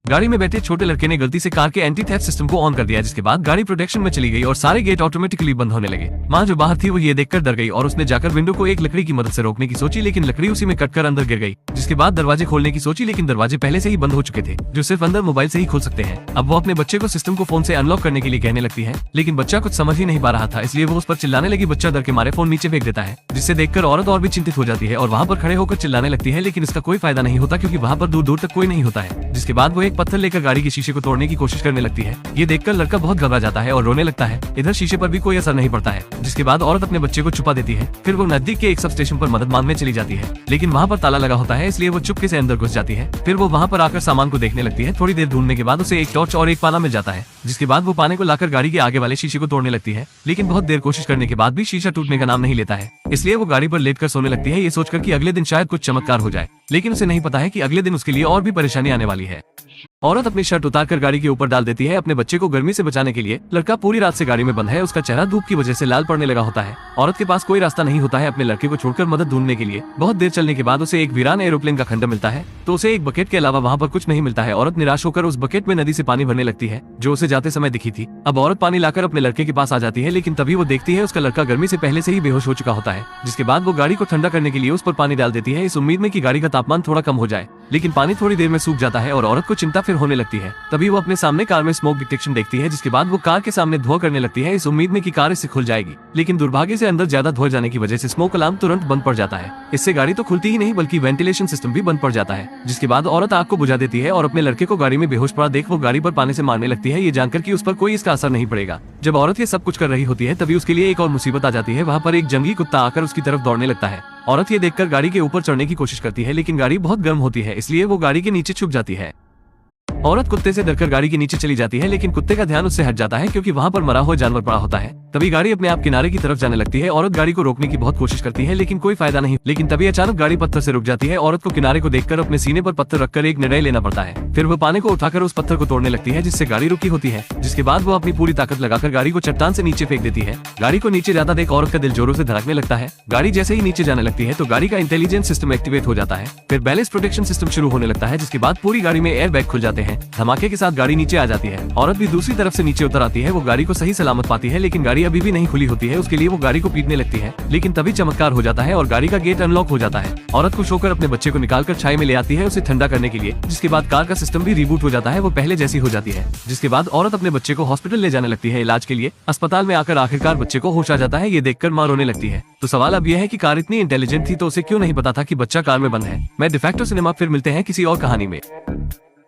गाड़ी में बैठे छोटे लड़के ने गलती से कार के एंटी थेफ्ट सिस्टम को ऑन कर दिया, जिसके बाद गाड़ी प्रोटेक्शन में चली गई और सारे गेट ऑटोमेटिकली बंद होने लगे। माँ जो बाहर थी वो ये देखकर डर गई और उसने जाकर विंडो को एक लकड़ी की मदद से रोकने की सोची, लेकिन लकड़ी उसी में कटकर अंदर गिर गई। जिसके बाद दरवाजे खोलने की सोची, लेकिन दरवाजे पहले से ही बंद हो चुके थे, जो सिर्फ अंदर मोबाइल से ही खोल सकते हैं। अब वो अपने बच्चे को सिस्टम को फोन से अनलॉक करने के लिए कहने लगती है, लेकिन बच्चा कुछ समझ ही नहीं पा रहा था, इसलिए वो उस पर चिल्लाने लगी। बच्चा डर के मारे फोन नीचे फेंक देता है, जिससे देखकर औरत और भी चिंतित हो जाती है और वहाँ पर खड़े होकर चिल्लाने लगती है, लेकिन इसका कोई फायदा नहीं होता क्योंकि वहाँ पर दूर दूर तक कोई नहीं होता है। जिसके बाद वो एक पत्थर लेकर गाड़ी के शीशे को तोड़ने की कोशिश करने लगती है। ये देखकर लड़का बहुत घबरा जाता है और रोने लगता है। इधर शीशे पर भी कोई असर नहीं पड़ता है, जिसके बाद औरत अपने बच्चे को छुपा देती है। फिर वो नजदीक के एक सब स्टेशन पर मदद मांगने चली जाती है, लेकिन वहाँ पर ताला लगा होता है, इसलिए वो चुपके से अंदर घुस जाती है। फिर वो वहाँ पर आकर सामान को देखने लगती है। थोड़ी देर ढूंढने के बाद उसे एक टॉर्च और एक पाना मिल जाता है, जिसके बाद वो पाने को लाकर गाड़ी के आगे वाले शीशे को तोड़ने लगती है, लेकिन बहुत देर कोशिश करने के बाद भी शीशा टूटने का नाम नहीं लेता है। इसलिए वो गाड़ी पर लेटकर सोने लगती है, ये सोचकर कि अगले दिन शायद कुछ चमत्कार हो जाए, लेकिन उसे नहीं पता है कि अगले दिन उसके लिए और भी परेशानी आने वाली है। औरत अपनी शर्ट उतारकर गाड़ी के ऊपर डाल देती है अपने बच्चे को गर्मी से बचाने के लिए। लड़का पूरी रात से गाड़ी में बंद है, उसका चेहरा धूप की वजह से लाल पड़ने लगा होता है। औरत के पास कोई रास्ता नहीं होता है अपने लड़के को छोड़कर मदद ढूंढने के लिए। बहुत देर चलने के बाद उसे एक वीरान एरोप्लेन का खंडर मिलता है, तो उसे एक बकेट के अलावा वहाँ पर कुछ नहीं मिलता है। औरत निराश होकर उस बकेट में नदी से पानी भरने लगती है, जो उसे जाते समय दिखी थी। अब औरत पानी लाकर अपने लड़के के पास आ जाती है, लेकिन तभी वो देखती है उसका लड़का गर्मी से पहले से ही बेहोश हो चुका होता है। जिसके बाद वो गाड़ी को ठंडा करने के लिए उस पर पानी डाल देती है, इस उम्मीद में कि गाड़ी का तापमान थोड़ा कम हो जाए, लेकिन पानी थोड़ी देर में सूख जाता है और औरत को चिंता फिर होने लगती है। तभी वो अपने सामने कार में स्मोक डिटेक्शन देखती है, जिसके बाद वो कार के सामने धुआं करने लगती है, इस उम्मीद में कि कार इससे खुल जाएगी, लेकिन दुर्भाग्य से अंदर ज्यादा धुआं जाने की वजह से स्मोक अलार्म तुरंत बंद पड़ जाता है। इससे गाड़ी तो खुलती ही नहीं बल्कि वेंटिलेशन सिस्टम भी बंद पड़ जाता है। जिसके बाद औरत आग को बुझा देती है और अपने लड़के को गाड़ी में बेहोश पड़ा देख वो गाड़ी पर पानी से मारने लगती है, ये जानकर कि उस पर कोई इसका असर नहीं पड़ेगा। जब औरत ये सब कुछ कर रही होती है तभी उसके लिए एक और मुसीबत आ जाती है। वहाँ पर एक जंगली कुत्ता आकर उसकी तरफ दौड़ने लगता है। औरत ये देखकर गाड़ी के ऊपर चढ़ने की कोशिश करती है, लेकिन गाड़ी बहुत गर्म होती है, इसलिए वो गाड़ी के नीचे छुप जाती है। औरत कुत्ते से डरकर गाड़ी के नीचे चली जाती है, लेकिन कुत्ते का ध्यान उससे हट जाता है क्योंकि वहाँ पर मरा हुआ जानवर पड़ा होता है। तभी गाड़ी अपने आप किनारे की तरफ जाने लगती है। औरत गाड़ी को रोकने की बहुत कोशिश करती है, लेकिन कोई फायदा नहीं। लेकिन तभी अचानक गाड़ी पत्थर से रुक जाती है। औरत को किनारे को देखकर अपने सीने पर पत्थर रखकर एक निर्णय लेना पड़ता है। फिर वो पाने को उठाकर उस पत्थर को तोड़ने लगती है, जिससे गाड़ी रुकी होती है। जिसके बाद वो अपनी पूरी ताकत लगाकर गाड़ी को चट्टान से नीचे फेंक देती है। गाड़ी को नीचे जाता देख औरत का दिल जोरों से धड़कने लगता है। गाड़ी जैसे ही नीचे जाने लगती है तो गाड़ी का इंटेलिजेंस सिस्टम एक्टिवेट हो जाता है। फिर बैलेंस प्रोटेक्शन सिस्टम शुरू होने लगता है, जिसके बाद पूरी गाड़ी में एयर बैग खुल जाते हैं। धमाके के साथ गाड़ी नीचे आ जाती है। औरत भी दूसरी तरफ से नीचे उतर आती है। वो गाड़ी को सही सलामत पाती है, लेकिन गाड़ी अभी भी नहीं खुली होती है। उसके लिए वो गाड़ी को पीटने लगती है, लेकिन तभी चमत्कार हो जाता है और गाड़ी का गेट अनलॉक हो जाता है। औरत खुश होकर अपने बच्चे को निकालकर छाई में ले आती है उसे ठंडा करने के लिए। जिसके बाद कार का सिस्टम भी रिबूट हो जाता है, वो पहले जैसी हो जाती है। जिसके बाद औरत अपने बच्चे को हॉस्पिटल ले जाने लगती है इलाज के लिए। अस्पताल में आकर आखिरकार बच्चे को होश आ जाता है। ये देखकर माँ रोने लगती है। तो सवाल अब यह है कि कार इतनी इंटेलिजेंट थी तो उसे क्यों नहीं पता था कि बच्चा कार में बंद है। मैं डिफेक्टो सिनेमा, फिर मिलते हैं किसी और कहानी में।